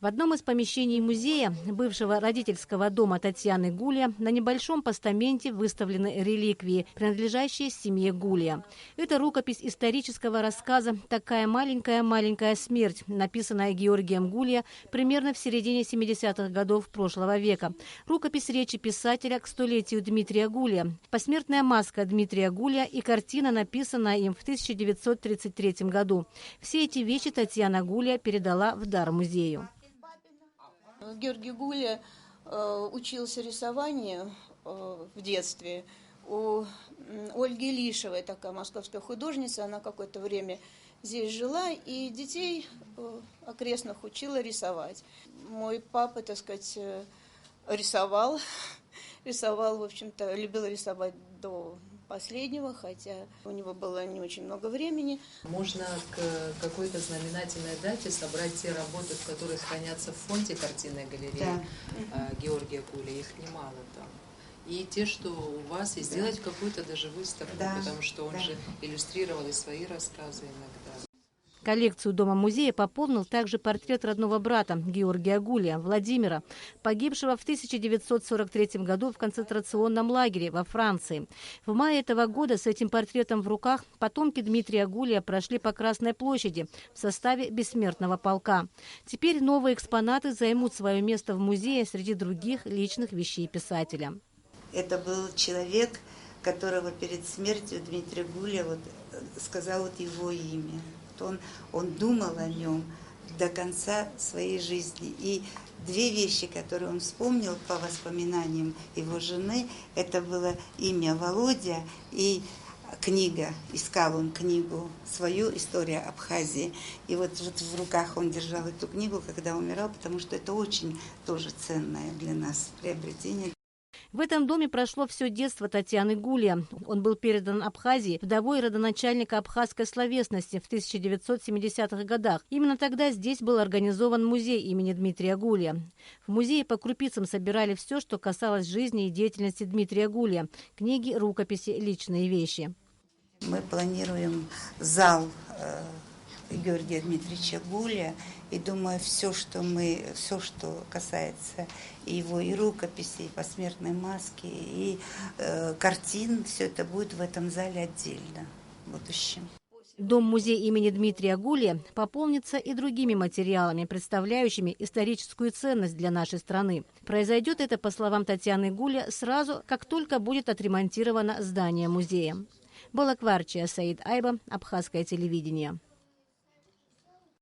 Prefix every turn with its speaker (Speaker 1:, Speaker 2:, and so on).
Speaker 1: В одном из помещений музея, бывшего родительского дома Татьяны Гулия, на небольшом постаменте выставлены реликвии, принадлежащие семье Гулия. Это рукопись исторического рассказа «Такая маленькая смерть», написанная Георгием Гулия примерно в середине 70-х годов прошлого века. Рукопись речи писателя к столетию Дмитрия Гулия, посмертная маска Дмитрия Гулия и картина, написанная им в 1933 году. Все эти вещи Татьяна Гулия передала в дар музею.
Speaker 2: Георгий Гулия учился рисованию в детстве у Ольги Лишевой, такая московская художница. Она какое-то время здесь жила и детей окрестных учила рисовать. Мой папа, так сказать, рисовал, в общем-то, любил рисовать до последнего, хотя у него было не очень много времени.
Speaker 3: Можно к какой-то знаменательной дате собрать те работы, которые хранятся в фонде картинной галереи Георгия Гулия, их немало там. И те, что у вас, и сделать какую-то даже выставку, потому что он же иллюстрировал и свои рассказы иногда.
Speaker 1: Коллекцию Дома-музея пополнил также портрет родного брата Георгия Гулия, Владимира, погибшего в 1943 году в концентрационном лагере во Франции. В мае этого года с этим портретом в руках потомки Дмитрия Гулия прошли по Красной площади в составе Бессмертного полка. Теперь новые экспонаты займут свое место в музее среди других личных вещей писателя.
Speaker 4: Это был человек, которого перед смертью Дмитрий Гулия сказал его имя. Он думал о нем до конца своей жизни. И две вещи, которые он вспомнил по воспоминаниям его жены, это было имя Володя и книга. Искал он книгу свою «История Абхазии». И вот в руках он держал эту книгу, когда умирал, потому что это очень тоже ценное для нас приобретение.
Speaker 1: В этом доме прошло все детство Татьяны Гулия. Он был передан Абхазии вдовой родоначальника абхазской словесности в 1970-х годах. Именно тогда здесь был организован музей имени Дмитрия Гулия. В музее по крупицам собирали все, что касалось жизни и деятельности Дмитрия Гулия. Книги, рукописи, личные вещи.
Speaker 4: Мы планируем зал Георгия Дмитриевича Гулия, и думаю, все, что касается его и рукописей, и посмертной маски, и картин, все это будет в этом зале отдельно в будущем.
Speaker 1: Дом-музей имени Дмитрия Гулия пополнится и другими материалами, представляющими историческую ценность для нашей страны. Произойдет это, по словам Татьяны Гулия, сразу, как только будет отремонтировано здание музея. Балакварчия Саид Айба, Абхазское телевидение.